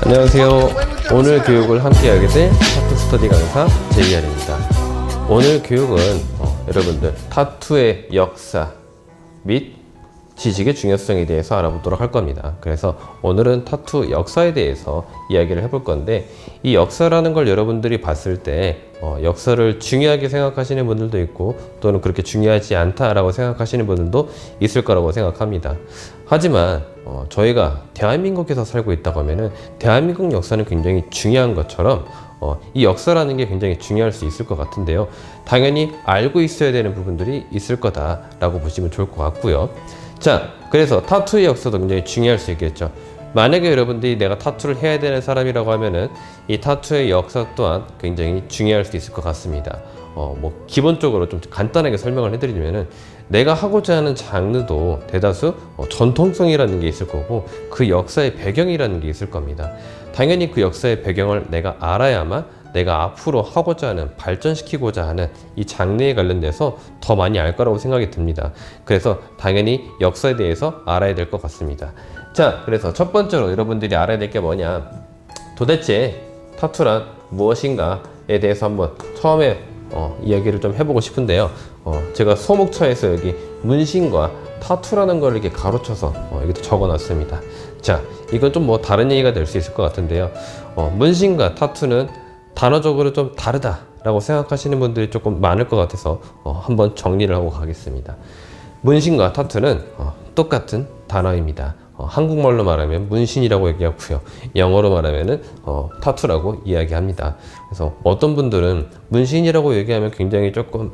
안녕하세요. 오늘 교육을 함께하게 될 타투 스터디 강사 제이알입니다. 오늘 교육은 여러분들 타투의 역사 및 지식의 중요성에 대해서 알아보도록 할 겁니다. 그래서 오늘은 타투 역사에 대해서 이야기를 해볼 건데, 이 역사라는 걸 여러분들이 봤을 때 역사를 중요하게 생각하시는 분들도 있고, 또는 그렇게 중요하지 않다라고 생각하시는 분들도 있을 거라고 생각합니다. 하지만 저희가 대한민국에서 살고 있다고 하면은 대한민국 역사는 굉장히 중요한 것처럼 이 역사라는 게 굉장히 중요할 수 있을 것 같은데요. 당연히 알고 있어야 되는 부분들이 있을 거다라고 보시면 좋을 것 같고요. 자, 그래서 타투의 역사도 굉장히 중요할 수 있겠죠. 만약에 여러분들이 내가 타투를 해야 되는 사람이라고 하면은 이 타투의 역사 또한 굉장히 중요할 수 있을 것 같습니다. 기본적으로 좀 간단하게 설명을 해드리면은, 내가 하고자 하는 장르도 대다수 전통성이라는 게 있을 거고, 그 역사의 배경이라는 게 있을 겁니다. 당연히 그 역사의 배경을 내가 알아야만 내가 앞으로 하고자 하는, 발전시키고자 하는 이 장르에 관련돼서 더 많이 알 거라고 생각이 듭니다. 그래서 당연히 역사에 대해서 알아야 될 것 같습니다. 자, 그래서 첫 번째로 여러분들이 알아야 될 게 뭐냐, 도대체 타투란 무엇인가에 대해서 한번 처음에 이야기를 좀 해보고 싶은데요. 제가 소목차에서 여기 문신과 타투라는 걸 이렇게 가로쳐서 여기도 적어놨습니다. 자, 이건 좀 다른 얘기가 될 수 있을 것 같은데요. 문신과 타투는 단어적으로 좀 다르다라고 생각하시는 분들이 조금 많을 것 같아서 한번 정리를 하고 가겠습니다. 문신과 타투는 똑같은 단어입니다. 한국말로 말하면 문신이라고 얘기하고요. 영어로 말하면은 타투라고 이야기합니다. 그래서 어떤 분들은 문신이라고 얘기하면 굉장히 조금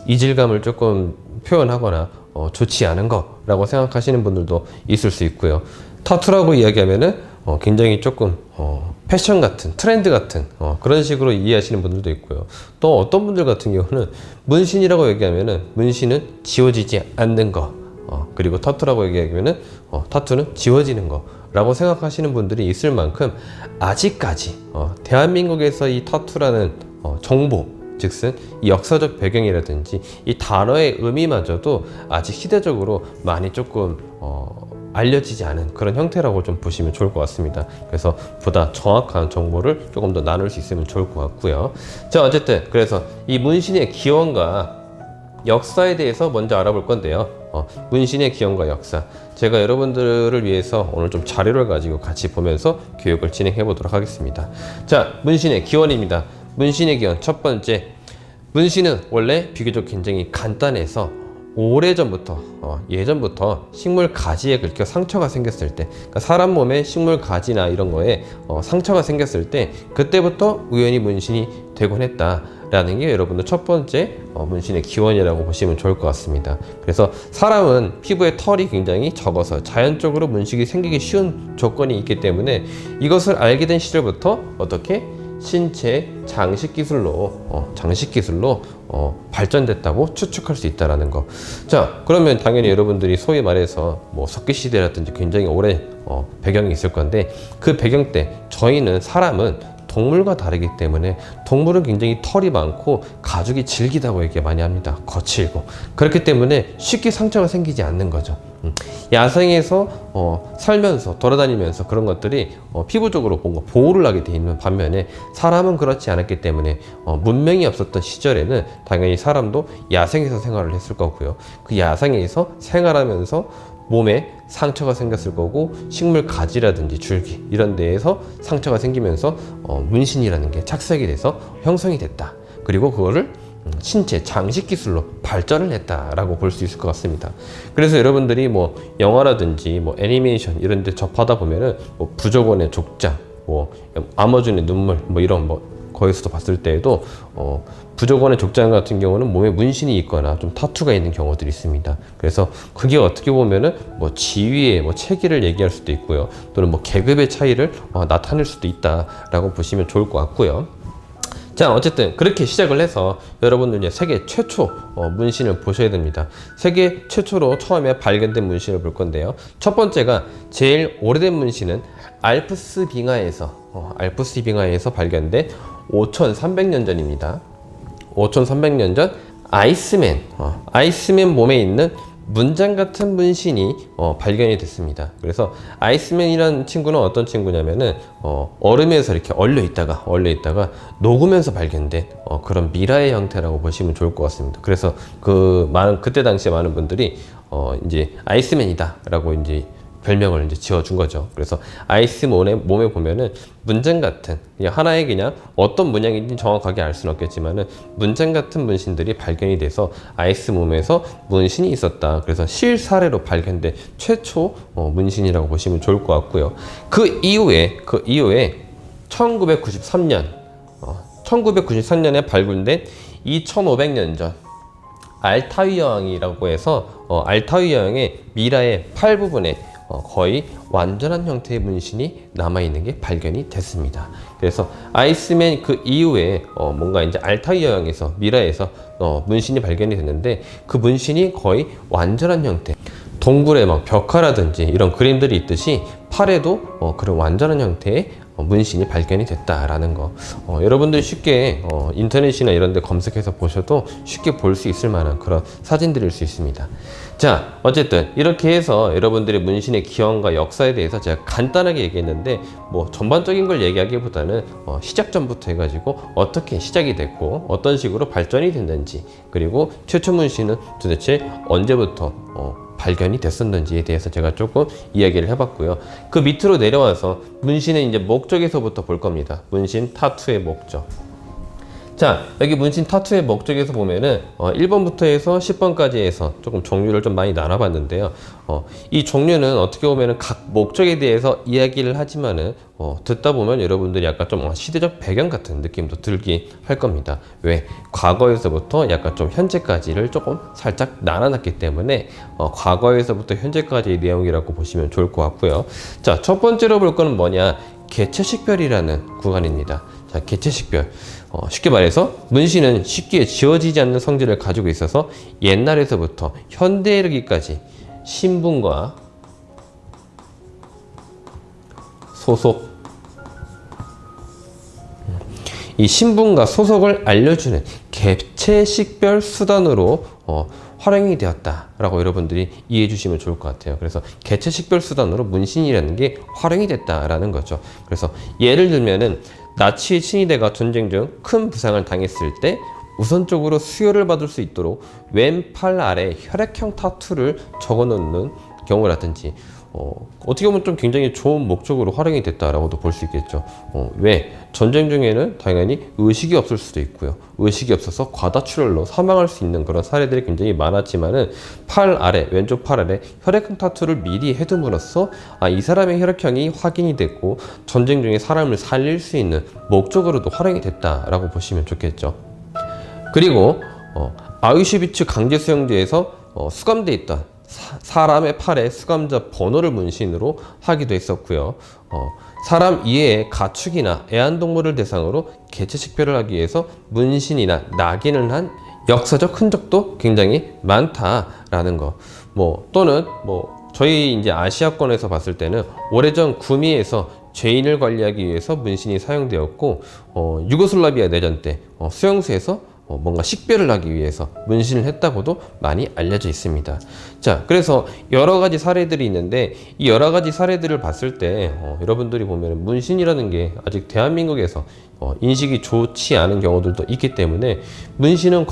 이질감을 조금 표현하거나 좋지 않은 거라고 생각하시는 분들도 있을 수 있고요. 타투라고 이야기하면은 굉장히 조금 패션 같은, 트렌드 같은 그런 식으로 이해하시는 분들도 있고요. 또 어떤 분들 같은 경우는 문신이라고 얘기하면은 문신은 지워지지 않는 거, 그리고 타투라고 얘기하면은 타투는 지워지는 거 라고 생각하시는 분들이 있을 만큼, 아직까지 대한민국에서 이 타투라는 정보, 즉슨 이 역사적 배경이라든지 이 단어의 의미마저도 아직 시대적으로 많이 조금 알려지지 않은 그런 형태라고 좀 보시면 좋을 것 같습니다. 그래서 보다 정확한 정보를 조금 더 나눌 수 있으면 좋을 것 같고요. 자, 어쨌든 그래서 이 문신의 기원과 역사에 대해서 먼저 알아볼 건데요. 문신의 기원과 역사, 제가 여러분들을 위해서 오늘 좀 자료를 가지고 같이 보면서 교육을 진행해 보도록 하겠습니다. 자, 문신의 기원입니다. 문신의 기원, 첫 번째, 문신은 원래 비교적 굉장히 간단해서 오래전부터 예전부터 식물 가지에 긁혀 상처가 생겼을 때, 그러니까 사람 몸에 식물 가지나 이런 거에 상처가 생겼을 때 그때부터 우연히 문신이 되곤 했다 라는 게 여러분들 첫 번째 문신의 기원이라고 보시면 좋을 것 같습니다. 그래서 사람은 피부에 털이 굉장히 적어서 자연적으로 문신이 생기기 쉬운 조건이 있기 때문에, 이것을 알게 된 시절부터 어떻게 신체 장식 기술로 발전됐다고 추측할 수 있다라는 거. 자, 그러면 당연히 여러분들이 소위 말해서 석기 시대라든지 굉장히 오래 배경이 있을 건데, 그 배경 때 저희는, 사람은 동물과 다르기 때문에 동물은 굉장히 털이 많고 가죽이 질기다고 얘기 많이 합니다. 거칠고. 그렇기 때문에 쉽게 상처가 생기지 않는 거죠. 야생에서 살면서 돌아다니면서 그런 것들이 피부적으로 뭔가 보호를 하게 돼 있는 반면에, 사람은 그렇지 않았기 때문에 문명이 없었던 시절에는 당연히 사람도 야생에서 생활을 했을 거고요. 그 야생에서 생활하면서 몸에 상처가 생겼을 거고, 식물 가지라든지 줄기 이런 데에서 상처가 생기면서 문신이라는 게 착색이 돼서 형성이 됐다. 그리고 그거를 신체 장식 기술로 발전을 했다라고 볼 수 있을 것 같습니다. 그래서 여러분들이 영화라든지 애니메이션 이런 데 접하다 보면은 부족원의 족장, 아마존의 눈물 이런 거기서도 봤을 때에도 부족원의 족장 같은 경우는 몸에 문신이 있거나 좀 타투가 있는 경우들이 있습니다. 그래서 그게 어떻게 보면은 지위의 체계를 얘기할 수도 있고요. 또는 계급의 차이를 나타낼 수도 있다라고 보시면 좋을 것 같고요. 자, 어쨌든 그렇게 시작을 해서 여러분들 이제 세계 최초 문신을 보셔야 됩니다. 세계 최초로 처음에 발견된 문신을 볼 건데요. 첫 번째가, 제일 오래된 문신은 알프스 빙하에서 발견된 5300년 전입니다. 5300년 전 아이스맨 몸에 있는 문장 같은 문신이 발견이 됐습니다. 그래서 아이스맨이라는 친구는 어떤 친구냐면은 얼음에서 이렇게 얼려 있다가 녹으면서 발견된 그런 미라의 형태라고 보시면 좋을 것 같습니다. 그래서 그때 당시에 많은 분들이 이제 아이스맨이다라고 이제 별명을 이제 지어준 거죠. 그래서 아이스 몸에 보면은 문장 같은 그냥 하나의 그냥 어떤 문양인지 정확하게 알 수는 없겠지만은 문장 같은 문신들이 발견이 돼서 아이스 몸에서 문신이 있었다. 그래서 실사례로 발견된 최초 문신이라고 보시면 좋을 것 같고요. 그 이후에 1993년에 발굴된 2500년 전 알타위 여왕이라고 해서 알타위 여왕의 미라의 팔 부분에 거의 완전한 형태의 문신이 남아있는 게 발견이 됐습니다. 그래서 아이스맨 그 이후에 뭔가 이제 알타이 여왕에서 미라에서 문신이 발견이 됐는데 그 문신이 거의 완전한 형태, 동굴에 막 벽화라든지 이런 그림들이 있듯이 팔에도 그런 완전한 형태의 문신이 발견이 됐다라는 거. 여러분들 쉽게 인터넷이나 이런 데 검색해서 보셔도 쉽게 볼 수 있을 만한 그런 사진들일 수 있습니다. 자, 어쨌든 이렇게 해서 여러분들의 문신의 기원과 역사에 대해서 제가 간단하게 얘기했는데 뭐 전반적인 걸 얘기하기보다는 시작점부터 해가지고 어떻게 시작이 됐고 어떤 식으로 발전이 됐는지, 그리고 최초 문신은 도대체 언제부터 발견이 됐었는지에 대해서 제가 조금 이야기를 해봤고요. 그 밑으로 내려와서 문신의 이제 목적에서부터 볼 겁니다. 문신 타투의 목적. 자, 여기 문신 타투의 목적에서 보면은 1번부터 해서 10번까지 해서 조금 종류를 좀 많이 나눠봤는데요. 이 종류는 어떻게 보면은 각 목적에 대해서 이야기를 하지만은 듣다 보면 여러분들이 약간 좀 시대적 배경 같은 느낌도 들긴 할 겁니다. 왜? 과거에서부터 약간 좀 현재까지를 조금 살짝 나눠놨기 때문에 과거에서부터 현재까지의 내용이라고 보시면 좋을 것 같고요. 자, 첫 번째로 볼 거는 뭐냐? 개체식별이라는 구간입니다. 자, 개체식별. 쉽게 말해서 문신은 쉽게 지워지지 않는 성질을 가지고 있어서 옛날에서부터 현대에 이르기까지 신분과 소속, 이 신분과 소속을 알려주는 개체식별 수단으로 활용이 되었다라고 여러분들이 이해해 주시면 좋을 것 같아요. 그래서 개체식별 수단으로 문신이라는 게 활용이 됐다라는 거죠. 그래서 예를 들면은 나치의 친위대가 전쟁 중 큰 부상을 당했을 때 우선적으로 수혈을 받을 수 있도록 왼팔 아래 혈액형 타투를 적어 놓는 경우라든지 어떻게 보면 좀 굉장히 좋은 목적으로 활용이 됐다라고도 볼 수 있겠죠. 왜? 전쟁 중에는 당연히 의식이 없을 수도 있고요. 의식이 없어서 과다출혈로 사망할 수 있는 그런 사례들이 굉장히 많았지만은 왼쪽 팔 아래 혈액형 타투를 미리 해둠으로써 이 사람의 혈액형이 확인이 됐고 전쟁 중에 사람을 살릴 수 있는 목적으로도 활용이 됐다라고 보시면 좋겠죠. 그리고 아우슈비츠 강제 수용소에서 수감돼 있던 사람의 팔에 수감자 번호를 문신으로 하기도 했었고요. 사람 이외의 가축이나 애완동물을 대상으로 개체식별을 하기 위해서 문신이나 낙인을 한 역사적 흔적도 굉장히 많다라는 거. 또는 저희 이제 아시아권에서 봤을 때는 오래전 구미에서 죄인을 관리하기 위해서 문신이 사용되었고, 유고슬라비아 내전 때 수용소에서 뭔가 식별을 하기 위해서 문신을 했다고도 많이 알려져 있습니다. 자, 그래서 여러 가지 사례들이 있는데 이 여러 가지 사례들을 봤을 때 여러분들이 보면 문신이라는 게 아직 대한민국에서 인식이 좋지 않은 경우들도 있기 때문에 문신은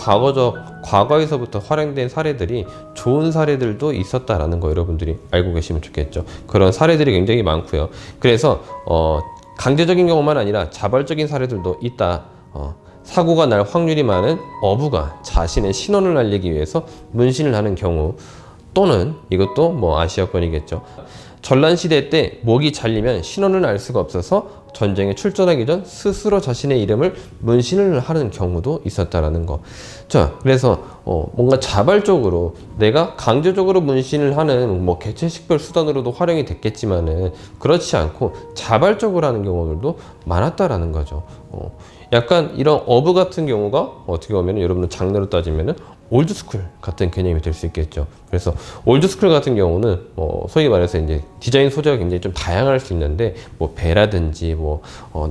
과거에서부터 활용된 사례들이 좋은 사례들도 있었다라는 거 여러분들이 알고 계시면 좋겠죠. 그런 사례들이 굉장히 많고요. 그래서 강제적인 경우만 아니라 자발적인 사례들도 있다. 사고가 날 확률이 많은 어부가 자신의 신원을 알리기 위해서 문신을 하는 경우, 또는 이것도 아시아권이겠죠. 전란시대 때 목이 잘리면 신원을 알 수가 없어서 전쟁에 출전하기 전 스스로 자신의 이름을 문신을 하는 경우도 있었다라는 거. 자, 그래서 뭔가 자발적으로 내가 강제적으로 문신을 하는 개체식별 수단으로도 활용이 됐겠지만은 그렇지 않고 자발적으로 하는 경우들도 많았다라는 거죠. 약간 이런 어부 같은 경우가 어떻게 보면 여러분들 장르로 따지면은 올드스쿨 같은 개념이 될 수 있겠죠. 그래서 올드스쿨 같은 경우는 소위 말해서 이제 디자인 소재가 굉장히 좀 다양할 수 있는데 뭐 배라든지 뭐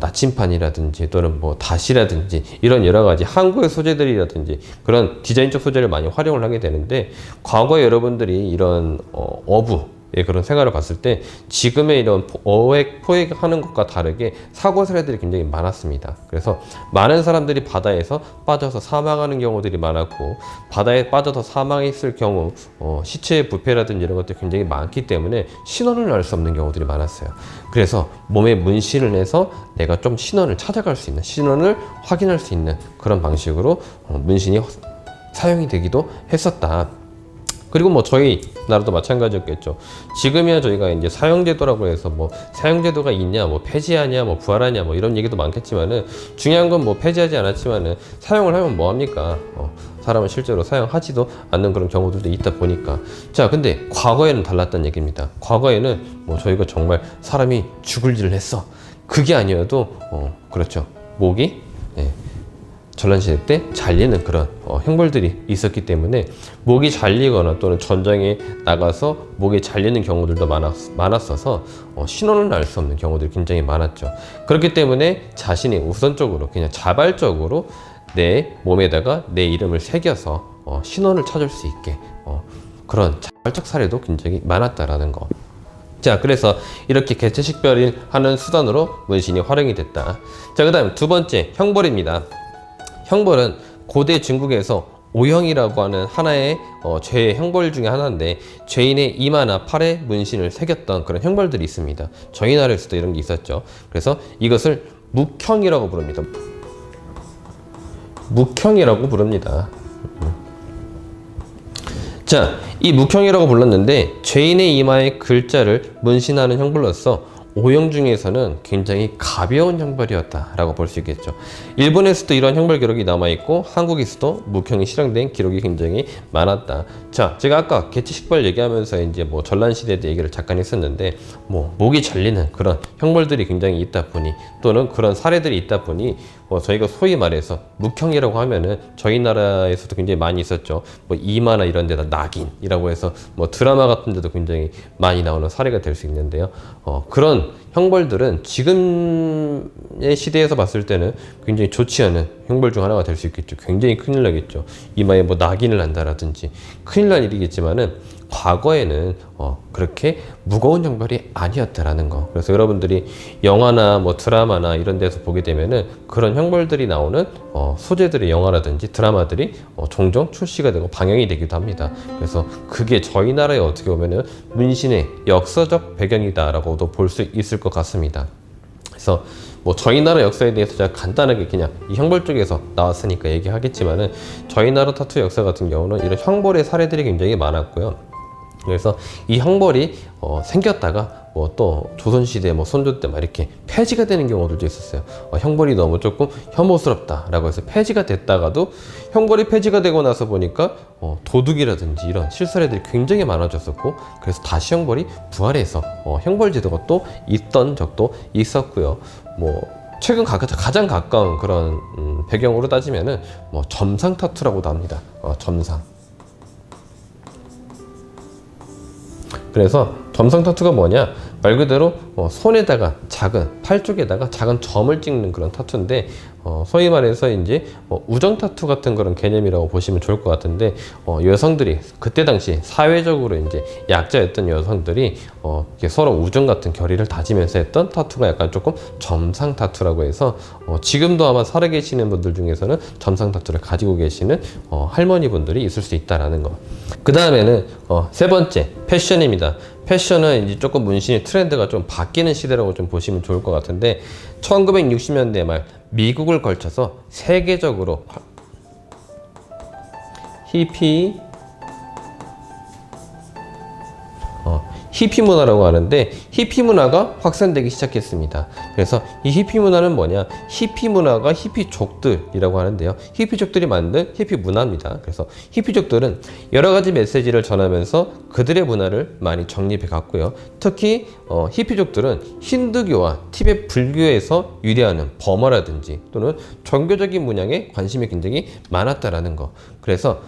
나침판이라든지 또는 뭐 다시라든지 이런 여러 가지 항구의 소재들이라든지 그런 디자인적 소재를 많이 활용을 하게 되는데, 과거에 여러분들이 이런 어부의 그런 생활을 봤을 때 지금의 이런 포획 하는 것과 다르게 사고 사례들이 굉장히 많았습니다. 그래서 많은 사람들이 바다에서 빠져서 사망하는 경우들이 많았고, 바다에 빠져서 사망했을 경우 시체의 부패라든지 이런 것들이 굉장히 많기 때문에 신원을 알 수 없는 경우들이 많았어요. 그래서 몸에 문신을 해서 내가 좀 신원을 찾아갈 수 있는, 신원을 확인할 수 있는 그런 방식으로 문신이 사용이 되기도 했었다. 그리고 뭐 저희 나라도 마찬가지였겠죠. 지금이야 저희가 이제 사형제도라고 해서 뭐 사형제도가 있냐, 뭐 폐지하냐, 뭐 부활하냐, 뭐 이런 얘기도 많겠지만은, 중요한 건 뭐 폐지하지 않았지만은 사용을 하면 뭐 합니까? 사람을 실제로 사용하지도 않는 그런 경우들도 있다 보니까. 자, 근데 과거에는 달랐다는 얘기입니다. 과거에는 뭐 저희가 정말 사람이 죽을 일을 했어, 그게 아니어도 그렇죠, 목이 전란시대 때 잘리는 그런 형벌들이 있었기 때문에 목이 잘리거나 또는 전장에 나가서 목이 잘리는 경우들도 많았어서 신원을 알 수 없는 경우들이 굉장히 많았죠. 그렇기 때문에 자신이 우선적으로 그냥 자발적으로 내 몸에다가 내 이름을 새겨서 신원을 찾을 수 있게 그런 자발적 사례도 굉장히 많았다라는 거. 자, 그래서 이렇게 개체식별을 하는 수단으로 문신이 활용이 됐다. 자, 그 다음 두 번째, 형벌입니다. 형벌은 고대 중국에서 오형이라고 하는 하나의 죄의 형벌 중에 하나인데, 죄인의 이마나 팔에 문신을 새겼던 그런 형벌들이 있습니다. 저희 나라에서도 이런 게 있었죠. 그래서 이것을 묵형이라고 부릅니다. 묵형이라고 부릅니다. 자, 이 묵형이라고 불렀는데, 죄인의 이마에 글자를 문신하는 형벌로서 오형 중에서는 굉장히 가벼운 형벌이었다라고 볼 수 있겠죠. 일본에서도 이런 형벌 기록이 남아있고, 한국에서도 묵형이 실행된 기록이 굉장히 많았다. 자, 제가 아까 개체식별 얘기하면서 이제 뭐 전란시대 때 얘기를 잠깐 했었는데, 뭐 목이 잘리는 그런 형벌들이 굉장히 있다 보니, 또는 그런 사례들이 있다 보니 저희가 소위 말해서 묵형이라고 하면은 저희 나라에서도 굉장히 많이 있었죠. 뭐 이마나 이런 데다 낙인이라고 해서 뭐 드라마 같은 데도 굉장히 많이 나오는 사례가 될 수 있는데요. 그런 형벌들은 지금의 시대에서 봤을 때는 굉장히 좋지 않은 형벌 중 하나가 될 수 있겠죠. 굉장히 큰일 나겠죠. 이마에 뭐 낙인을 한다라든지 큰일 날 일이겠지만은, 과거에는 그렇게 무거운 형벌이 아니었다라는 거. 그래서 여러분들이 영화나 뭐 드라마나 이런 데서 보게 되면은 그런 형벌들이 나오는 소재들의 영화라든지 드라마들이 종종 출시가 되고 방영이 되기도 합니다. 그래서 그게 저희 나라에 어떻게 보면은 문신의 역사적 배경이다라고도 볼 수 있을 것 같습니다. 그래서 뭐 저희 나라 역사에 대해서 제가 간단하게 그냥 이 형벌 쪽에서 나왔으니까 얘기하겠지만은, 저희 나라 타투 역사 같은 경우는 이런 형벌의 사례들이 굉장히 많았고요. 그래서 이 형벌이 생겼다가 뭐 또 조선시대 뭐 선조 때 막 이렇게 폐지가 되는 경우들도 있었어요. 형벌이 너무 조금 혐오스럽다라고 해서 폐지가 됐다가도, 형벌이 폐지가 되고 나서 보니까 도둑이라든지 이런 실사례들이 굉장히 많아졌었고, 그래서 다시 형벌이 부활해서 형벌 제도가 또 있던 적도 있었고요. 뭐 최근 가장 가까운 그런 배경으로 따지면은 뭐 점상 타투라고도 합니다. 점상. 그래서 점상 타투가 뭐냐, 말 그대로 손에다가 작은, 팔 쪽에다가 작은 점을 찍는 그런 타투인데, 소위 말해서 이제 우정 타투 같은 그런 개념이라고 보시면 좋을 것 같은데, 여성들이 그때 당시 사회적으로 이제 약자였던 여성들이 서로 우정 같은 결의를 다지면서 했던 타투가 약간 조금 점상 타투라고 해서, 지금도 아마 살아계시는 분들 중에서는 점상 타투를 가지고 계시는 할머니 분들이 있을 수 있다라는 거. 그 다음에는 세 번째, 패션입니다. 패션은 이제 조금 문신의 트렌드가 좀 바뀌는 시대라고 좀 보시면 좋을 것 같은데, 1960년대 말 미국을 걸쳐서 세계적으로 히피 문화라고 하는데, 히피 문화가 확산되기 시작했습니다. 그래서 이 히피 문화는 뭐냐, 히피 문화가 히피족들이라고 하는데요, 히피족들이 만든 히피 문화입니다. 그래서 히피족들은 여러 가지 메시지를 전하면서 그들의 문화를 많이 정립해 갔고요. 특히 히피족들은 힌두교와 티베트 불교에서 유래하는 범어라든지 또는 종교적인 문양에 관심이 굉장히 많았다라는 거. 그래서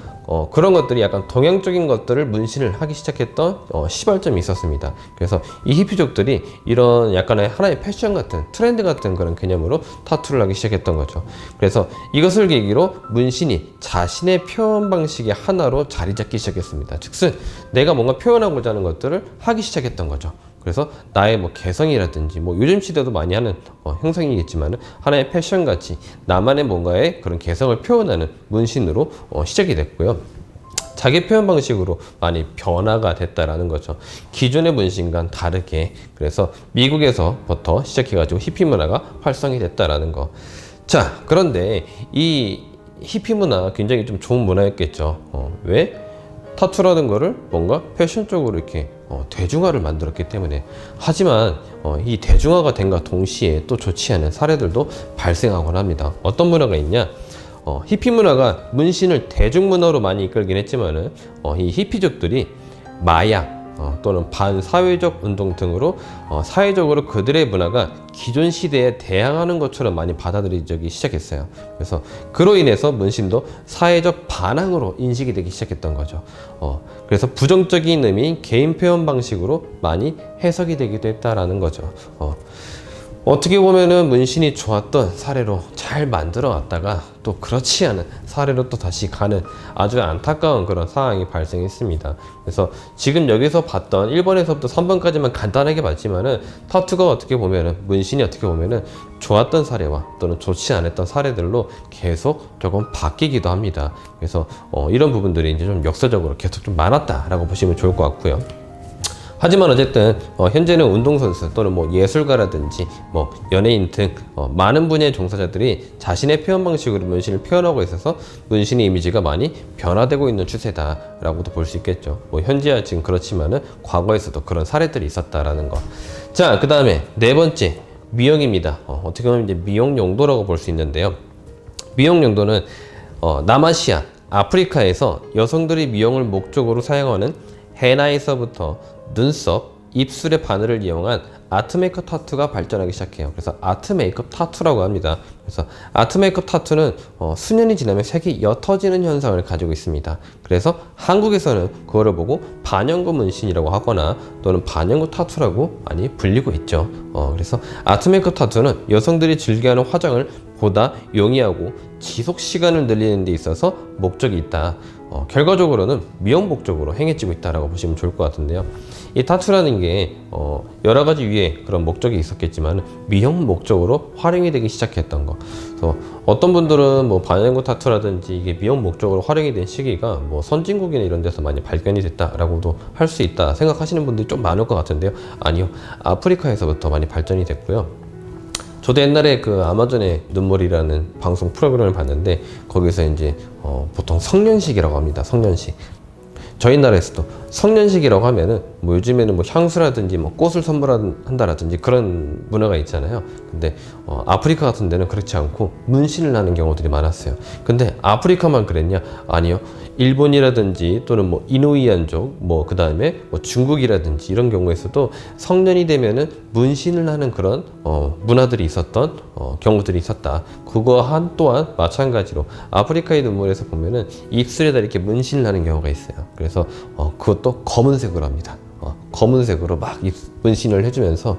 그런 것들이 약간 동양적인 것들을 문신을 하기 시작했던 시발점이 있었습니다. 그래서 이 히피족들이 이런 약간의 하나의 패션 같은 트렌드 같은 그런 개념으로 타투를 하기 시작했던 거죠. 그래서 이것을 계기로 문신이 자신의 표현 방식의 하나로 자리 잡기 시작했습니다. 즉슨 내가 뭔가 표현하고자 하는 것들을 하기 시작했던 거죠. 그래서 나의 뭐 개성이라든지 뭐 요즘 시대도 많이 하는 형상이겠지만 하나의 패션 같이 나만의 뭔가의 그런 개성을 표현하는 문신으로 시작이 됐고요. 자기 표현 방식으로 많이 변화가 됐다라는 거죠. 기존의 문신과는 다르게. 그래서 미국에서부터 시작해가지고 히피 문화가 활성이 됐다라는 거. 자, 그런데 이 히피 문화 굉장히 좀 좋은 문화였겠죠. 왜? 타투라는 거를 뭔가 패션적으로 이렇게 대중화를 만들었기 때문에. 하지만 이 대중화가 된과 동시에 또 좋지 않은 사례들도 발생하곤 합니다. 어떤 문화가 있냐? 히피 문화가 문신을 대중문화로 많이 이끌긴 했지만은 이 히피족들이 마약 또는 반사회적 운동 등으로 사회적으로 그들의 문화가 기존 시대에 대항하는 것처럼 많이 받아들여지기 시작했어요. 그래서 그로 인해서 문신도 사회적 반항으로 인식이 되기 시작했던 거죠. 그래서 부정적인 의미 개인 표현 방식으로 많이 해석이 되기도 했다라는 거죠. 어떻게 보면은 문신이 좋았던 사례로 잘 만들어 왔다가 또 그렇지 않은 사례로 또 다시 가는 아주 안타까운 그런 상황이 발생했습니다. 그래서 지금 여기서 봤던 1번에서부터 3번까지만 간단하게 봤지만은 타투가 어떻게 보면은 문신이 어떻게 보면은 좋았던 사례와 또는 좋지 않았던 사례들로 계속 조금 바뀌기도 합니다. 그래서 이런 부분들이 이제 좀 역사적으로 계속 좀 많았다라고 보시면 좋을 것 같고요. 하지만 어쨌든 현재는 운동선수 또는 뭐 예술가라든지 뭐 연예인 등 많은 분야의 종사자들이 자신의 표현 방식으로 문신을 표현하고 있어서 문신의 이미지가 많이 변화되고 있는 추세다라고도 볼 수 있겠죠. 뭐 현재야 지금 그렇지만은 과거에서도 그런 사례들이 있었다라는 거. 자, 그 다음에 네 번째 미용입니다. 어떻게 보면 이제 미용 용도라고 볼 수 있는데요. 미용 용도는 남아시아, 아프리카에서 여성들이 미용을 목적으로 사용하는 헤나에서부터 눈썹, 입술의 바늘을 이용한 아트 메이크업 타투가 발전하기 시작해요. 그래서 아트 메이크업 타투라고 합니다. 그래서 아트 메이크업 타투는 수년이 지나면 색이 옅어지는 현상을 가지고 있습니다. 그래서 한국에서는 그거를 보고 반영구 문신이라고 하거나 또는 반영구 타투라고 많이 불리고 있죠. 그래서 아트 메이크업 타투는 여성들이 즐겨하는 화장을 보다 용이하고 지속 시간을 늘리는 데 있어서 목적이 있다. 결과적으로는 미용 목적으로 행해지고 있다라고 보시면 좋을 것 같은데요. 이 타투라는 게 여러 가지 위에 그런 목적이 있었겠지만 미용 목적으로 활용이 되기 시작했던 거. 그래서 어떤 분들은 뭐 반영구 타투라든지 이게 미용 목적으로 활용이 된 시기가 뭐 선진국이나 이런 데서 많이 발견이 됐다라고도 할 수 있다 생각하시는 분들이 좀 많을 것 같은데요. 아니요, 아프리카에서부터 많이 발전이 됐고요. 저도 옛날에 그 아마존의 눈물이라는 방송 프로그램을 봤는데 거기서 이제 보통 성년식이라고 합니다. 성년식. 저희 나라에서도 성년식이라고 하면은 뭐 요즘에는 뭐 향수라든지 뭐 꽃을 선물한다라든지 그런 문화가 있잖아요. 근데 아프리카 같은 데는 그렇지 않고 문신을 하는 경우들이 많았어요. 근데 아프리카만 그랬냐? 아니요. 일본이라든지 또는 뭐 이누이안족, 뭐 그 다음에 뭐 중국이라든지 이런 경우에서도 성년이 되면은 문신을 하는 그런 문화들이 있었던 경우들이 있었다. 그거 또한 마찬가지로 아프리카의 눈물에서 보면은 입술에다 이렇게 문신을 하는 경우가 있어요. 그래서 그것도 검은색으로 합니다. 검은색으로 막 문신을 해주면서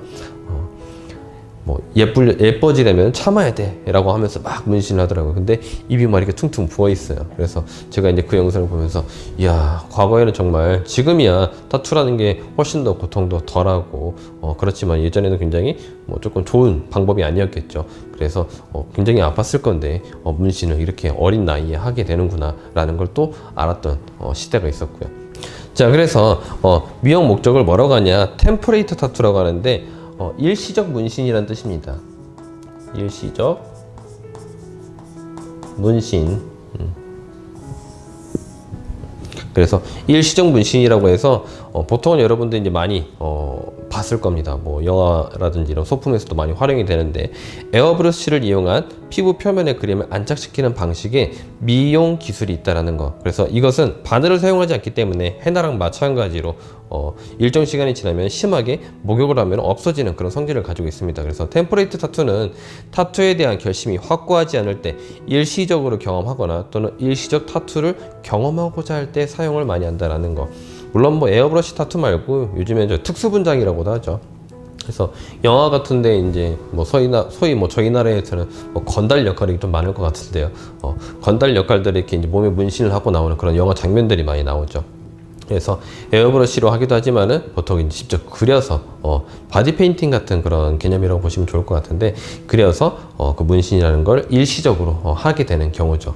뭐 예뻐지려면 참아야 돼 라고 하면서 막 문신을 하더라고요. 근데 입이 막 이렇게 퉁퉁 부어 있어요. 그래서 제가 이제 그 영상을 보면서 이야, 과거에는 정말, 지금이야 타투라는 게 훨씬 더 고통도 덜하고 그렇지만 예전에는 굉장히 뭐 조금 좋은 방법이 아니었겠죠. 그래서 굉장히 아팠을 건데 문신을 이렇게 어린 나이에 하게 되는구나 라는 걸 또 알았던 시대가 있었고요. 자, 그래서 미용 목적을 뭐라고 하냐, 템퍼레이트 타투라고 하는데 일시적 문신이라는 뜻입니다. 일시적 문신. 그래서 일시적 문신이라고 해서 보통은 여러분들이 이제 많이 봤을 겁니다. 뭐 영화라든지 이런 소품에서도 많이 활용이 되는데, 에어브러쉬를 이용한 피부 표면에 그림을 안착시키는 방식의 미용 기술이 있다라는 거. 그래서 이것은 바늘을 사용하지 않기 때문에 헤나랑 마찬가지로 일정 시간이 지나면 심하게 목욕을 하면 없어지는 그런 성질을 가지고 있습니다. 그래서 템플레이트 타투는 타투에 대한 결심이 확고하지 않을 때 일시적으로 경험하거나 또는 일시적 타투를 경험하고자 할 때 사용을 많이 한다라는 거. 물론 뭐 에어브러쉬 타투 말고 요즘에 특수 분장이라고도 하죠. 그래서 영화 같은데 이제 뭐 소위 뭐 저희 나라에서는 뭐 건달 역할이 좀 많을 것 같은데요. 건달 역할들이 이렇게 이제 몸에 문신을 하고 나오는 그런 영화 장면들이 많이 나오죠. 그래서 에어브러쉬로 하기도 하지만은 보통 이제 직접 그려서 바디 페인팅 같은 그런 개념이라고 보시면 좋을 것 같은데, 그려서 그 문신이라는 걸 일시적으로 하게 되는 경우죠.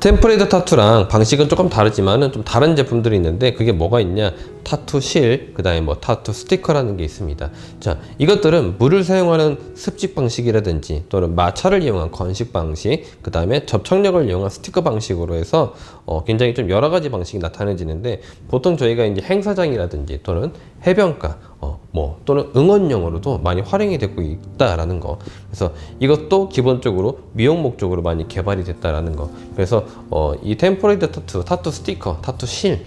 템플레이트 타투랑 방식은 조금 다르지만은 좀 다른 제품들이 있는데, 그게 뭐가 있냐? 타투 실, 그 다음에 뭐 타투 스티커라는 게 있습니다. 자, 이것들은 물을 사용하는 습식 방식이라든지 또는 마찰을 이용한 건식 방식, 그 다음에 접착력을 이용한 스티커 방식으로 해서 굉장히 좀 여러 가지 방식이 나타내지는데, 보통 저희가 이제 행사장이라든지 또는 해변가 또는 응원용으로도 많이 활용이 되고 있다라는 거. 그래서 이것도 기본적으로 미용 목적으로 많이 개발이 됐다라는 거. 그래서 이 템플레이트 타투 스티커, 타투 실,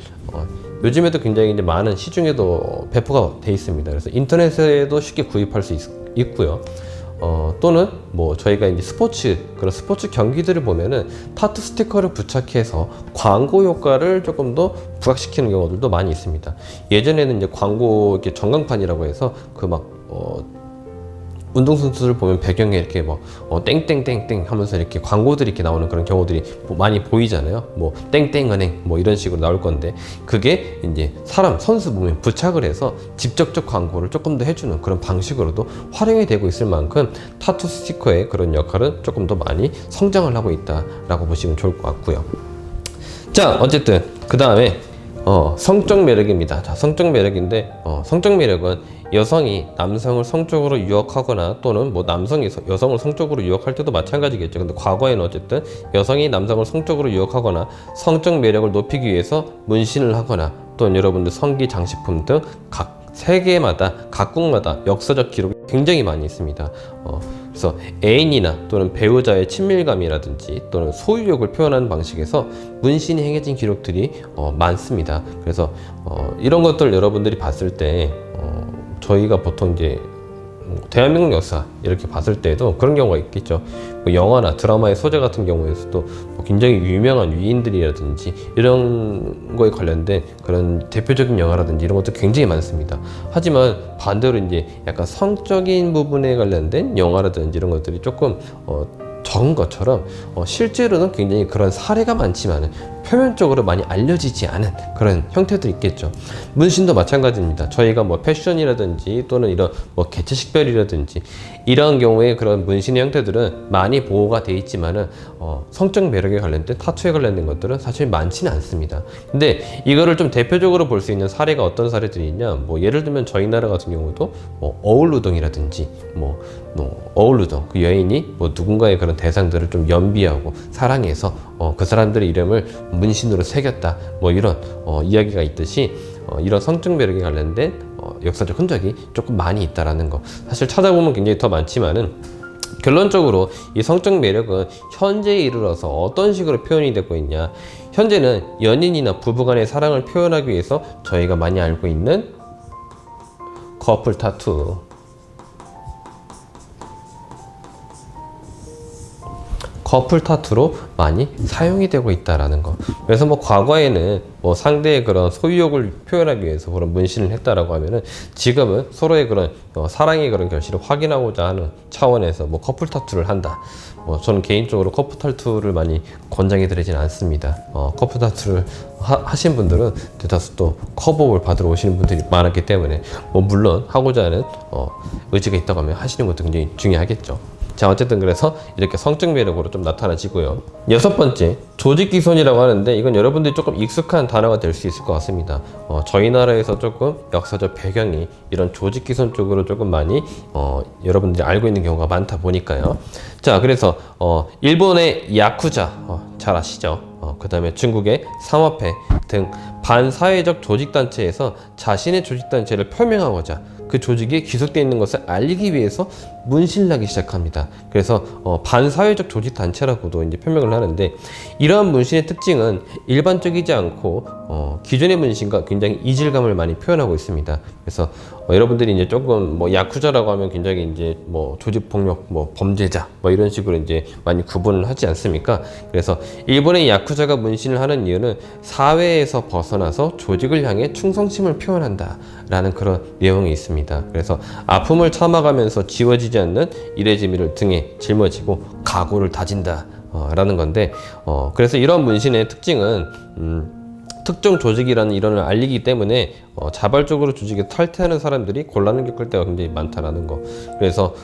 요즘에도 굉장히 이제 많은 시중에도 배포가 돼 있습니다. 그래서 인터넷에도 쉽게 구입할 수 있고요. 또는 뭐 저희가 이제 그런 스포츠 경기들을 보면은 타투 스티커를 부착해서 광고 효과를 조금 더 부각시키는 경우들도 많이 있습니다. 예전에는 이제 광고 이렇게 전광판이라고 해서 운동선수들 보면 배경에 이렇게 땡땡땡땡 하면서 이렇게 광고들이 이렇게 나오는 그런 경우들이 많이 보이잖아요. 뭐 땡땡은행 뭐 이런 식으로 나올 건데, 그게 이제 선수 몸에 부착을 해서 직접적 광고를 조금 더 해주는 그런 방식으로도 활용이 되고 있을 만큼 타투 스티커의 그런 역할은 조금 더 많이 성장을 하고 있다라고 보시면 좋을 것 같고요. 자, 어쨌든 그 다음에 성적 매력입니다. 자, 성적 매력인데 성적 매력은 여성이 남성을 성적으로 유혹하거나 또는 뭐 남성이 여성을 성적으로 유혹할 때도 마찬가지겠죠. 근데 과거에는 어쨌든 여성이 남성을 성적으로 유혹하거나 성적 매력을 높이기 위해서 문신을 하거나, 또는 여러분들 성기 장식품 등 각 세계마다 각국마다 역사적 기록이 굉장히 많이 있습니다. 그래서 애인이나 또는 배우자의 친밀감이라든지 또는 소유욕을 표현하는 방식에서 문신이 행해진 기록들이 많습니다. 그래서 이런 것들 여러분들이 봤을 때 저희가 보통 이제 대한민국 역사 이렇게 봤을 때도 그런 경우가 있겠죠. 뭐 영화나 드라마의 소재 같은 경우에서도 뭐 굉장히 유명한 위인들이라든지 이런 거에 관련된 그런 대표적인 영화라든지 이런 것도 굉장히 많습니다. 하지만 반대로 이제 약간 성적인 부분에 관련된 영화라든지 이런 것들이 조금 적은 것처럼 실제로는 굉장히 그런 사례가 많지만은 표면적으로 많이 알려지지 않은 그런 형태들이 있겠죠. 문신도 마찬가지입니다. 저희가 뭐 패션이라든지 또는 이런 뭐 개체식별이라든지 이런 경우에 그런 문신의 형태들은 많이 보호가 돼 있지만은 성적 매력에 관련된 타투에 관련된 것들은 사실 많지는 않습니다. 근데 이거를 좀 대표적으로 볼 수 있는 사례가 어떤 사례들이 있냐? 뭐 예를 들면 저희 나라 같은 경우도 어울루동이라든지 어울루동, 그 여인이 뭐 누군가의 그런 대상들을 좀 연비하고 사랑해서 그 사람들의 이름을 문신으로 새겼다, 뭐 이런 이야기가 있듯이 이런 성적 매력에 관련된 역사적 흔적이 조금 많이 있다라는 거. 사실 찾아보면 굉장히 더 많지만은 결론적으로 이 성적 매력은 현재에 이르러서 어떤 식으로 표현이 되고 있냐? 현재는 연인이나 부부간의 사랑을 표현하기 위해서 저희가 많이 알고 있는 커플 타투, 커플 타투로 많이 사용이 되고 있다라는 거. 그래서 뭐 과거에는 뭐 상대의 그런 소유욕을 표현하기 위해서 그런 문신을 했다라고 하면은, 지금은 서로의 그런 사랑의 그런 결실을 확인하고자 하는 차원에서 뭐 커플 타투를 한다. 뭐 저는 개인적으로 커플 타투를 많이 권장해 드리진 않습니다. 커플 타투를 하신 분들은 대다수 또 커버를 받으러 오시는 분들이 많았기 때문에 뭐 물론 하고자 하는 의지가 있다고 하면 하시는 것도 굉장히 중요하겠죠. 자, 어쨌든 그래서 이렇게 성적 매력으로 좀 나타나지고요. 여섯 번째, 조직기손이라고 하는데, 이건 여러분들이 조금 익숙한 단어가 될 수 있을 것 같습니다. 저희 나라에서 조금 역사적 배경이 이런 조직기손 쪽으로 조금 많이 여러분들이 알고 있는 경우가 많다 보니까요. 자, 그래서 일본의 야쿠자 잘 아시죠? 그 다음에 중국의 상업회 등 반사회적 조직단체에서 자신의 조직단체를 표명하고자 그 조직에 귀속되어 있는 것을 알리기 위해서 문신을 하기 시작합니다. 그래서 반사회적 조직단체라고도 이제 표명을 하는데, 이러한 문신의 특징은 일반적이지 않고 기존의 문신과 굉장히 이질감을 많이 표현하고 있습니다. 그래서 여러분들이 이제 조금 뭐 야쿠자라고 하면 굉장히 이제 뭐 조직폭력, 뭐 범죄자, 뭐 이런 식으로 이제 많이 구분을 하지 않습니까? 그래서 일본의 야쿠자가 문신을 하는 이유는 사회에서 벗어나서 조직을 향해 충성심을 표현한다라는 그런 내용이 있습니다. 그래서 아픔을 참아가면서 지워지지 않는 이레지미를 등에 짊어지고 각오를 다진다. 라는 건데, 그래서 이런 문신의 특징은, 특정 조직이라는 이론을 알리기 때문에 자발적으로 조직에 탈퇴하는 사람들이 곤란을 겪을 때가 굉장히 많다라는 거. 그래서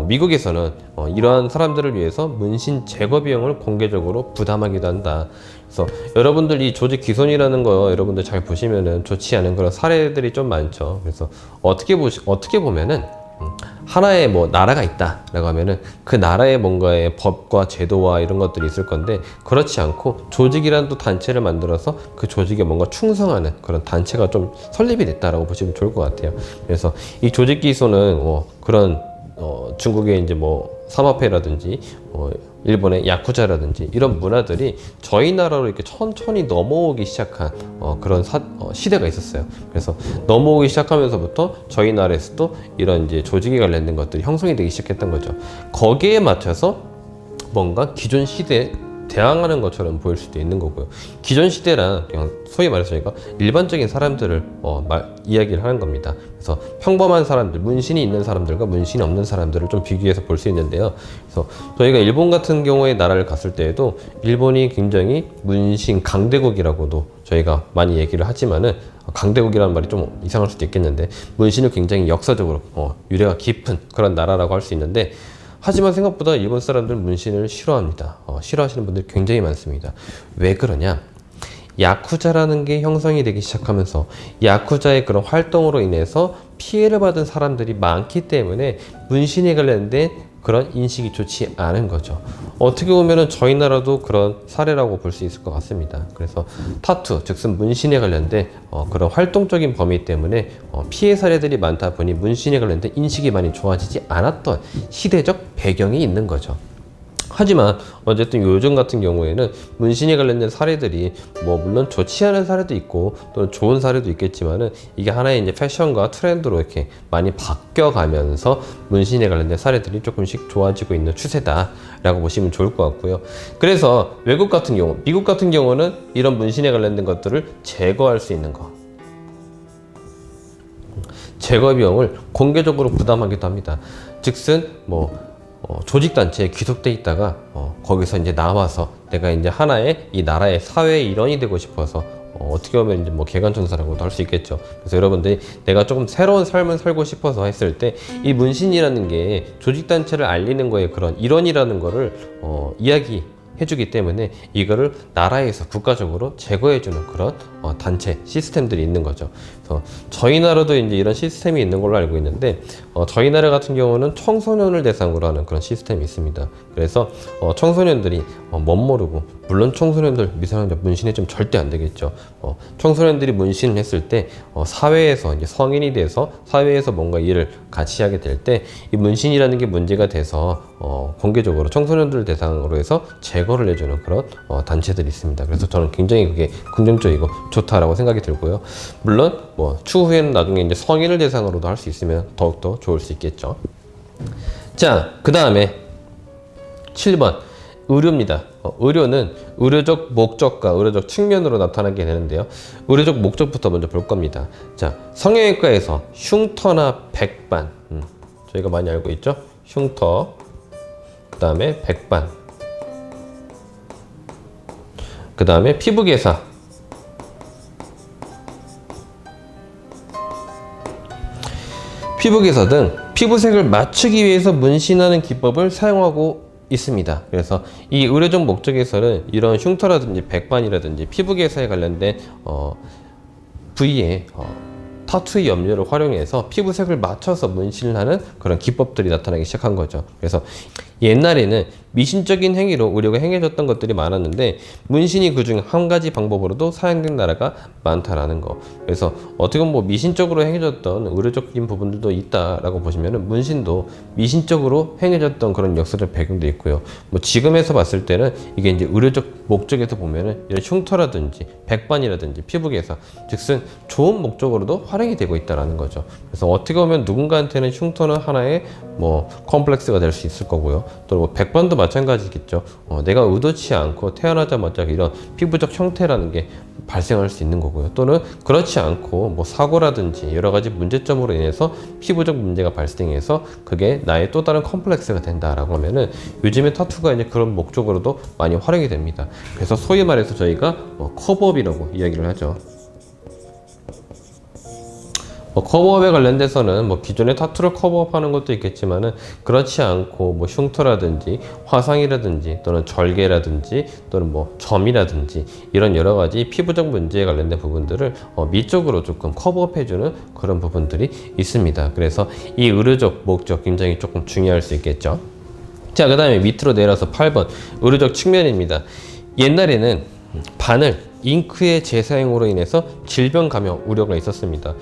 미국에서는 이러한 사람들을 위해서 문신 제거 비용을 공개적으로 부담하기도 한다. 그래서 여러분들 이 조직 기손이라는 거 여러분들 잘 보시면은 좋지 않은 그런 사례들이 좀 많죠. 그래서 어떻게 보면은 하나의 뭐 나라가 있다라고 하면은 그 나라의 뭔가의 법과 제도와 이런 것들이 있을 건데, 그렇지 않고 조직이라는 또 단체를 만들어서 그 조직에 뭔가 충성하는 그런 단체가 좀 설립이 됐다라고 보시면 좋을 것 같아요. 그래서 이 조직 기소는 그런 중국의 이제 뭐 삼합회라든지 일본의 야쿠자라든지 이런 문화들이 저희 나라로 이렇게 천천히 넘어오기 시작한 그런 시대가 있었어요. 그래서 넘어오기 시작하면서부터 저희 나라에서도 이런 이제 조직에 관련된 것들이 형성이 되기 시작했던 거죠. 거기에 맞춰서 뭔가 기존 시대에 대항하는 것처럼 보일 수도 있는 거고요. 기존 시대란 그냥 소위 말해서 저희가 일반적인 사람들을 이야기를 하는 겁니다. 그래서 평범한 사람들, 문신이 있는 사람들과 문신이 없는 사람들을 좀 비교해서 볼 수 있는데요. 그래서 저희가 일본 같은 경우에 나라를 갔을 때에도 일본이 굉장히 문신 강대국이라고도 저희가 많이 얘기를 하지만은, 강대국이라는 말이 좀 이상할 수도 있겠는데, 문신을 굉장히 역사적으로 유래가 깊은 그런 나라라고 할 수 있는데, 하지만 생각보다 일본 사람들 문신을 싫어합니다. 싫어하시는 분들이 굉장히 많습니다. 왜 그러냐? 야쿠자라는 게 형성이 되기 시작하면서 야쿠자의 그런 활동으로 인해서 피해를 받은 사람들이 많기 때문에 문신에 관련된 그런 인식이 좋지 않은 거죠. 어떻게 보면은 저희 나라도 그런 사례라고 볼 수 있을 것 같습니다. 그래서 타투, 즉슨 문신에 관련된 그런 활동적인 범위 때문에 피해 사례들이 많다 보니 문신에 관련된 인식이 많이 좋아지지 않았던 시대적 배경이 있는 거죠. 하지만 어쨌든 요즘 같은 경우에는 문신에 관련된 사례들이 뭐 물론 좋지 않은 사례도 있고 또는 좋은 사례도 있겠지만은, 이게 하나의 이제 패션과 트렌드로 이렇게 많이 바뀌어가면서 문신에 관련된 사례들이 조금씩 좋아지고 있는 추세다라고 보시면 좋을 것 같고요. 그래서 외국 같은 경우, 미국 같은 경우는 이런 문신에 관련된 것들을 제거할 수 있는 거, 제거 비용을 공개적으로 부담하기도 합니다. 즉슨 조직단체에 귀속돼 있다가 거기서 이제 나와서 내가 이제 하나의 이 나라의 사회의 일원이 되고 싶어서 어떻게 보면 이제 뭐 개간천사라고도 할 수 있겠죠. 그래서 여러분들이 내가 조금 새로운 삶을 살고 싶어서 했을 때 이 문신이라는 게 조직단체를 알리는 거에 그런 일원이라는 거를 이야기해주기 때문에 이거를 나라에서 국가적으로 제거해주는 그런 단체 시스템들이 있는 거죠. 그래서 저희 나라도 이제 이런 시스템이 있는 걸로 알고 있는데, 저희 나라 같은 경우는 청소년을 대상으로 하는 그런 시스템이 있습니다. 그래서 청소년들이 멋모르고, 물론 청소년들, 미성년자 문신이 좀 절대 안 되겠죠. 청소년들이 문신을 했을 때 사회에서 이제 성인이 돼서 사회에서 뭔가 일을 같이 하게 될 때 이 문신이라는 게 문제가 돼서 공개적으로 청소년들 대상으로 해서 제거를 해주는 그런 단체들이 있습니다. 그래서 저는 굉장히 그게 긍정적이고 좋다라고 생각이 들고요. 물론 추후에는 나중에 이제 성인을 대상으로도 할 수 있으면 더욱더 좋을 수 있겠죠. 자, 그 다음에 7번 의료입니다. 의료는 의료적 목적과 의료적 측면으로 나타나게 되는데요. 의료적 목적부터 먼저 볼 겁니다. 자, 성형외과에서 흉터나 백반, 저희가 많이 알고 있죠? 흉터, 그 다음에 백반, 그 다음에 피부개사, 피부개사 등 피부색을 맞추기 위해서 문신하는 기법을 사용하고 있습니다. 그래서 이 의료적 목적에서는 이런 흉터라든지 백반이라든지 피부개사에 관련된 부위에 타투의 염료를 활용해서 피부색을 맞춰서 문신을 하는 그런 기법들이 나타나기 시작한 거죠. 그래서 옛날에는 미신적인 행위로 의료가 행해졌던 것들이 많았는데 문신이 그중 한 가지 방법으로도 사용된 나라가 많다라는 거. 그래서 어떻게 보면 뭐 미신적으로 행해졌던 의료적인 부분들도 있다라고 보시면은 문신도 미신적으로 행해졌던 그런 역사적 배경도 있고요. 뭐 지금에서 봤을 때는 이게 이제 의료적 목적에서 보면은 이런 흉터라든지 백반이라든지 피부 개선, 즉슨 좋은 목적으로도 활용이 되고 있다라는 거죠. 그래서 어떻게 보면 누군가한테는 흉터는 하나의 뭐 컴플렉스가 될 수 있을 거고요. 또 뭐 백반도 마찬가지겠죠. 내가 의도치 않고 태어나자마자 이런 피부적 형태라는 게 발생할 수 있는 거고요. 또는 그렇지 않고 뭐 사고라든지 여러 가지 문제점으로 인해서 피부적 문제가 발생해서 그게 나의 또 다른 컴플렉스가 된다라고 하면은 요즘에 타투가 이제 그런 목적으로도 많이 활용이 됩니다. 그래서 소위 말해서 저희가 커버업이라고 이야기를 하죠. 커버업에 관련돼서는 뭐 기존의 타투를 커버업하는 것도 있겠지만은 그렇지 않고 뭐 흉터라든지 화상이라든지 또는 절개라든지 또는 뭐 점이라든지 이런 여러 가지 피부적 문제에 관련된 부분들을 미적으로 조금 커버업해주는 그런 부분들이 있습니다. 그래서 이 의료적 목적 굉장히 조금 중요할 수 있겠죠. 자, 그 다음에 밑으로 내려서 8번 의료적 측면입니다. 옛날에는 바늘 잉크의 재사용으로 인해서 질병 감염 우려가 있었습니다.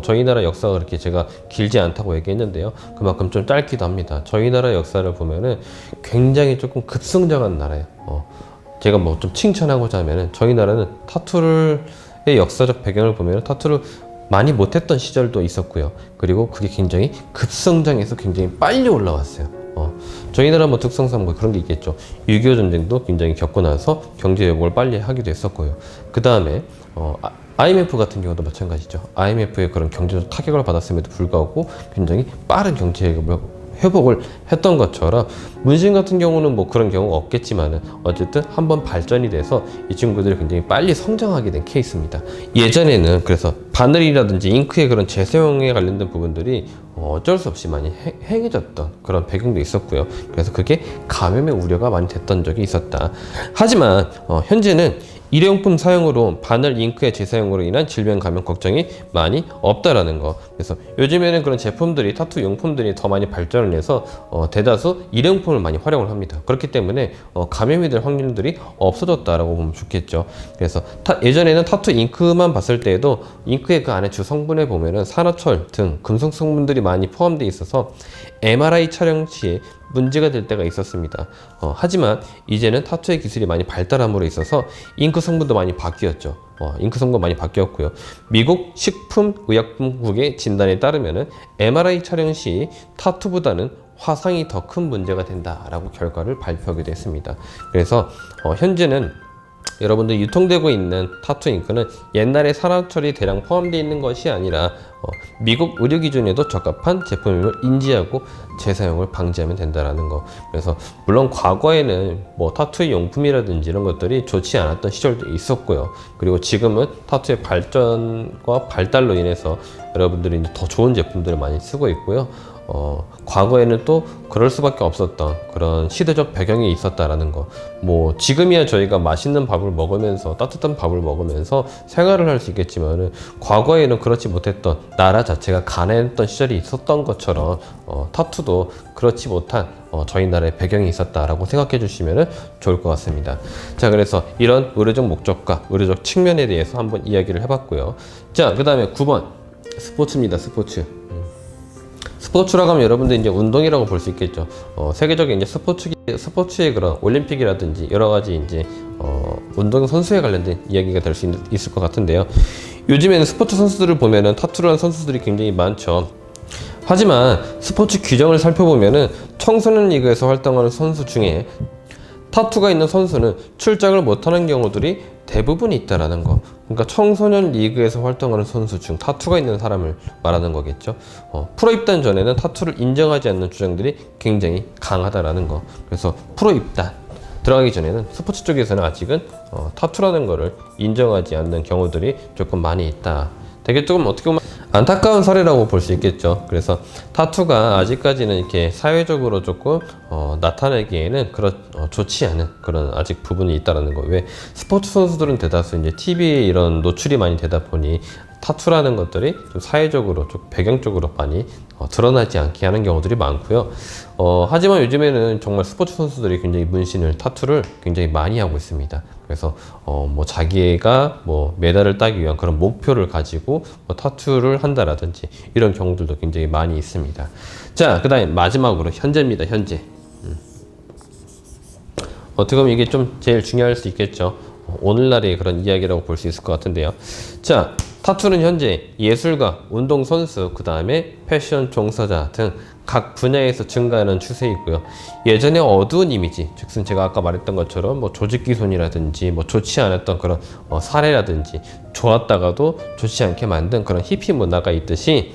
저희 나라 역사가 그렇게 제가 길지 않다고 얘기했는데요. 그만큼 좀 짧기도 합니다. 저희 나라 역사를 보면은 굉장히 조금 급성장한 나라예요. 제가 뭐 좀 칭찬하고자 하면은 저희 나라는 타투의 역사적 배경을 보면 타투를 많이 못했던 시절도 있었고요. 그리고 그게 굉장히 급성장해서 굉장히 빨리 올라왔어요. 저희 나라 뭐 특성상 뭐 그런 게 있겠죠. 6.25 전쟁도 굉장히 겪고 나서 경제 회복을 빨리 하기도 했었고요. 그 다음에 IMF 같은 경우도 마찬가지죠. IMF의 그런 경제적 타격을 받았음에도 불구하고 굉장히 빠른 경제 회복을 했던 것처럼 문신 같은 경우는 뭐 그런 경우가 없겠지만은 어쨌든 한번 발전이 돼서 이 친구들이 굉장히 빨리 성장하게 된 케이스입니다. 예전에는 그래서 바늘이라든지 잉크의 그런 재사용에 관련된 부분들이 어쩔 수 없이 많이 행해졌던 그런 배경도 있었고요. 그래서 그게 감염의 우려가 많이 됐던 적이 있었다. 하지만 현재는 일회용품 사용으로 바늘 잉크의 재사용으로 인한 질병 감염 걱정이 많이 없다라는 거. 그래서 요즘에는 그런 제품들이 타투 용품들이 더 많이 발전을 해서 대다수 일회용품을 많이 활용을 합니다. 그렇기 때문에 감염이 될 확률들이 없어졌다라고 보면 좋겠죠. 그래서 예전에는 타투 잉크만 봤을 때에도 잉크의 그 안에 주 성분에 보면은 산화철 등 금속 성분들이 많이 포함되어 있어서 MRI 촬영 시에 문제가 될 때가 있었습니다. 하지만 이제는 타투의 기술이 많이 발달함으로 있어서 잉크 성분도 많이 바뀌었죠. 잉크 성분 많이 바뀌었고요. 미국 식품의약품국의 진단에 따르면은 MRI 촬영 시 타투보다는 화상이 더 큰 문제가 된다라고 결과를 발표하기도 했습니다. 그래서 현재는 여러분들 유통되고 있는 타투 잉크는 옛날에 산화철이 대량 포함되어 있는 것이 아니라 미국 의료 기준에도 적합한 제품임을 인지하고 재사용을 방지하면 된다라는 거. 그래서 물론 과거에는 뭐 타투의 용품이라든지 이런 것들이 좋지 않았던 시절도 있었고요. 그리고 지금은 타투의 발전과 발달로 인해서 여러분들이 이제 더 좋은 제품들을 많이 쓰고 있고요. 과거에는 또 그럴 수밖에 없었던 그런 시대적 배경이 있었다라는 거. 뭐 지금이야 저희가 맛있는 밥을 먹으면서 따뜻한 밥을 먹으면서 생활을 할 수 있겠지만은 과거에는 그렇지 못했던 나라 자체가 가난했던 시절이 있었던 것처럼 타투도 그렇지 못한 저희 나라의 배경이 있었다라고 생각해 주시면 좋을 것 같습니다. 자, 그래서 이런 의료적 목적과 의료적 측면에 대해서 한번 이야기를 해봤고요. 자, 그 다음에 9번 스포츠입니다. 스포츠라고 하면 여러분들 이제 운동이라고 볼 수 있겠죠. 세계적인 이제 스포츠의 그런 올림픽이라든지 여러 가지 이제 운동 선수에 관련된 이야기가 될 수 있을 것 같은데요. 요즘에는 스포츠 선수들을 보면은 타투를 한 선수들이 굉장히 많죠. 하지만 스포츠 규정을 살펴보면은 청소년 리그에서 활동하는 선수 중에 타투가 있는 선수는 출장을 못하는 경우들이 대부분 있다라는 거. 그러니까 청소년 리그에서 활동하는 선수 중 타투가 있는 사람을 말하는 거겠죠. 프로 입단 전에는 타투를 인정하지 않는 주장들이 굉장히 강하다라는 거. 그래서 프로 입단 들어가기 전에는 스포츠 쪽에서는 아직은 타투라는 거를 인정하지 않는 경우들이 조금 많이 있다. 되게 조금 어떻게 보면 안타까운 사례라고 볼 수 있겠죠. 그래서 타투가 아직까지는 이렇게 사회적으로 조금 나타내기에는 좋지 않은 그런 아직 부분이 있다라는 거. 왜 스포츠 선수들은 대다수 이제 TV에 이런 노출이 많이 되다 보니 타투라는 것들이 좀 사회적으로 좀 배경적으로 많이 드러나지 않게 하는 경우들이 많고요. 하지만 요즘에는 정말 스포츠 선수들이 굉장히 문신을, 타투를 굉장히 많이 하고 있습니다. 그래서 뭐 자기가 뭐 메달을 따기 위한 그런 목표를 가지고 뭐 타투를 한다라든지 이런 경우들도 굉장히 많이 있습니다. 자, 그 다음에 마지막으로 현재입니다. 현재. 어떻게 보면 이게 좀 제일 중요할 수 있겠죠. 오늘날의 그런 이야기라고 볼 수 있을 것 같은데요. 자, 타투는 현재 예술가, 운동선수, 그 다음에 패션 종사자 등 각 분야에서 증가하는 추세이고요. 예전에 어두운 이미지, 즉슨 제가 아까 말했던 것처럼 뭐 조직기손이라든지 뭐 좋지 않았던 그런 사례라든지 좋았다가도 좋지 않게 만든 그런 히피 문화가 있듯이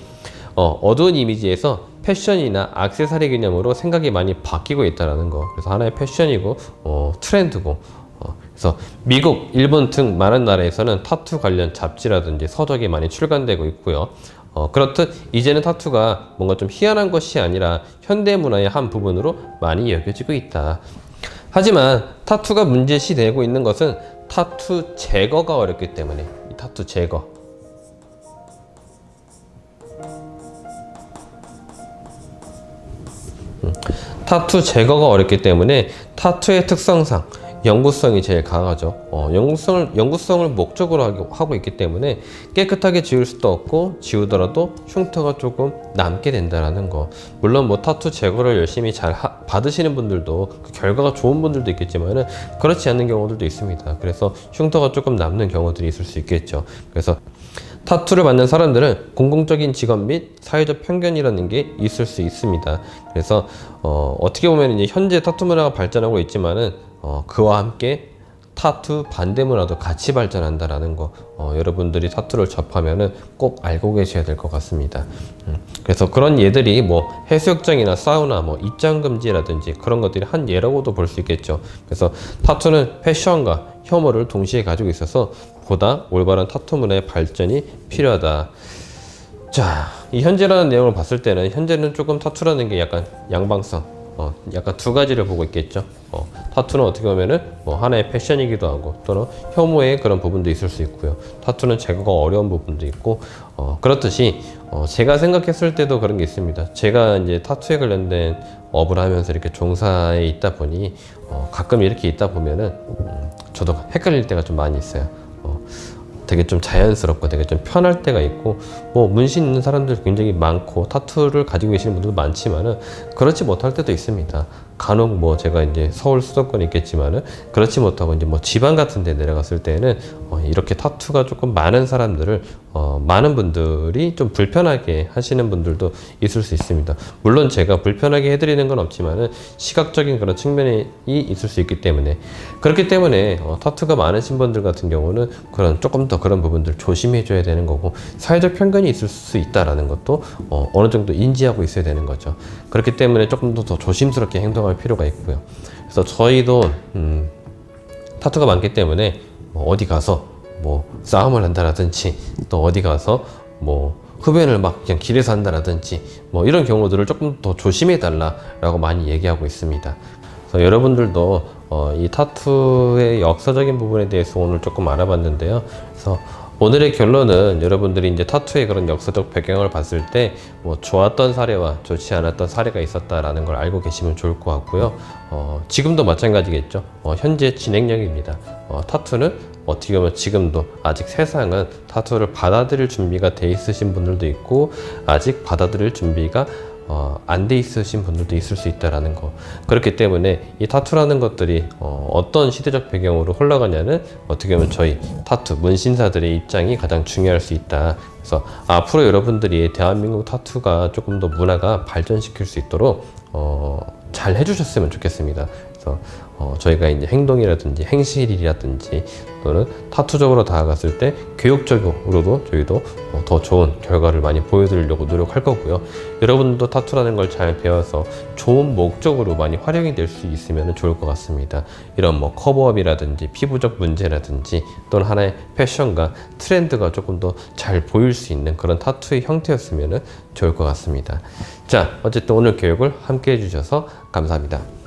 어두운 이미지에서 패션이나 액세서리 개념으로 생각이 많이 바뀌고 있다는 거. 그래서 하나의 패션이고 트렌드고. 그래서 미국, 일본 등 많은 나라에서는 타투 관련 잡지라든지 서적이 많이 출간되고 있고요. 그렇듯 이제는 타투가 뭔가 좀 희한한 것이 아니라 현대 문화의 한 부분으로 많이 여겨지고 있다. 하지만 타투가 문제시되고 있는 것은 타투 제거가 어렵기 때문에, 이 타투 제거. 타투 제거가 어렵기 때문에 타투의 특성상 영구성이 제일 강하죠. 영구성을 목적으로 하고 있기 때문에 깨끗하게 지울 수도 없고, 지우더라도 흉터가 조금 남게 된다는 거. 물론 뭐 타투 제거를 열심히 잘 받으시는 분들도 그 결과가 좋은 분들도 있겠지만은 그렇지 않는 경우들도 있습니다. 그래서 흉터가 조금 남는 경우들이 있을 수 있겠죠. 그래서 타투를 받는 사람들은 공공적인 직업 및 사회적 편견이라는 게 있을 수 있습니다. 그래서 어떻게 보면 이제 현재 타투 문화가 발전하고 있지만은 그와 함께 타투 반대 문화도 같이 발전한다라는 거, 여러분들이 타투를 접하면은 꼭 알고 계셔야 될 것 같습니다. 그래서 그런 예들이 뭐 해수욕장이나 사우나, 뭐 입장 금지라든지 그런 것들이 한 예라고도 볼 수 있겠죠. 그래서 타투는 패션과 혐오를 동시에 가지고 있어서 보다 올바른 타투 문화의 발전이 필요하다. 자, 이 현재라는 내용을 봤을 때는 현재는 조금 타투라는 게 약간 양방성, 약간 두 가지를 보고 있겠죠. 타투는 어떻게 보면은 뭐 하나의 패션이기도 하고, 또는 혐오의 그런 부분도 있을 수 있고요. 타투는 제거가 어려운 부분도 있고, 그렇듯이 제가 생각했을 때도 그런 게 있습니다. 제가 이제 타투에 관련된 업을 하면서 이렇게 종사에 있다 보니 가끔 이렇게 있다 보면은 저도 헷갈릴 때가 좀 많이 있어요. 되게 좀 자연스럽고 되게 좀 편할 때가 있고, 뭐 문신 있는 사람들 굉장히 많고 타투를 가지고 계시는 분들도 많지만은 그렇지 못할 때도 있습니다. 간혹 뭐 제가 이제 서울 수도권에 있겠지만은 그렇지 못하고 이제 뭐 지방 같은 데 내려갔을 때는 이렇게 타투가 조금 많은 사람들을 많은 분들이 좀 불편하게 하시는 분들도 있을 수 있습니다. 물론 제가 불편하게 해드리는 건 없지만은 시각적인 그런 측면이 있을 수 있기 때문에, 그렇기 때문에 타투가 많으신 분들 같은 경우는 조금 더 그런 부분들 조심해 줘야 되는 거고, 사회적 편견이 있을 수 있다라는 것도 어느 정도 인지하고 있어야 되는 거죠. 그렇기 때문에 조금 더 조심스럽게 행동할 필요가 있고요. 그래서 저희도 타투가 많기 때문에 뭐 어디 가서 뭐 싸움을 한다라든지, 또 어디 가서 뭐 흡연을 막 그냥 길에서 한다라든지 뭐 이런 경우들을 조금 더 조심해 달라라고 많이 얘기하고 있습니다. 그래서 여러분들도 이 타투의 역사적인 부분에 대해서 오늘 조금 알아봤는데요. 그래서 오늘의 결론은 여러분들이 이제 타투의 그런 역사적 배경을 봤을 때 뭐 좋았던 사례와 좋지 않았던 사례가 있었다라는 걸 알고 계시면 좋을 것 같고요. 지금도 마찬가지겠죠. 현재 진행형입니다. 타투는 어떻게 보면 지금도 아직 세상은 타투를 받아들일 준비가 돼 있으신 분들도 있고, 아직 받아들일 준비가 안 돼 있으신 분들도 있을 수 있다라는 거. 그렇기 때문에 이 타투라는 것들이 어떤 시대적 배경으로 흘러가냐는 어떻게 보면 저희 타투 문신사들의 입장이 가장 중요할 수 있다. 그래서 앞으로 여러분들이 대한민국 타투가 조금 더 문화가 발전시킬 수 있도록 잘 해주셨으면 좋겠습니다. 그래서 저희가 이제 행동이라든지 행실이라든지 또는 타투적으로 다가갔을 때 교육적으로도 저희도 더 좋은 결과를 많이 보여드리려고 노력할 거고요. 여러분도 타투라는 걸 잘 배워서 좋은 목적으로 많이 활용이 될 수 있으면 좋을 것 같습니다. 이런 뭐 커버업이라든지 피부적 문제라든지 또는 하나의 패션과 트렌드가 조금 더 잘 보일 수 있는 그런 타투의 형태였으면 좋을 것 같습니다. 자, 어쨌든 오늘 교육을 함께 해주셔서 감사합니다.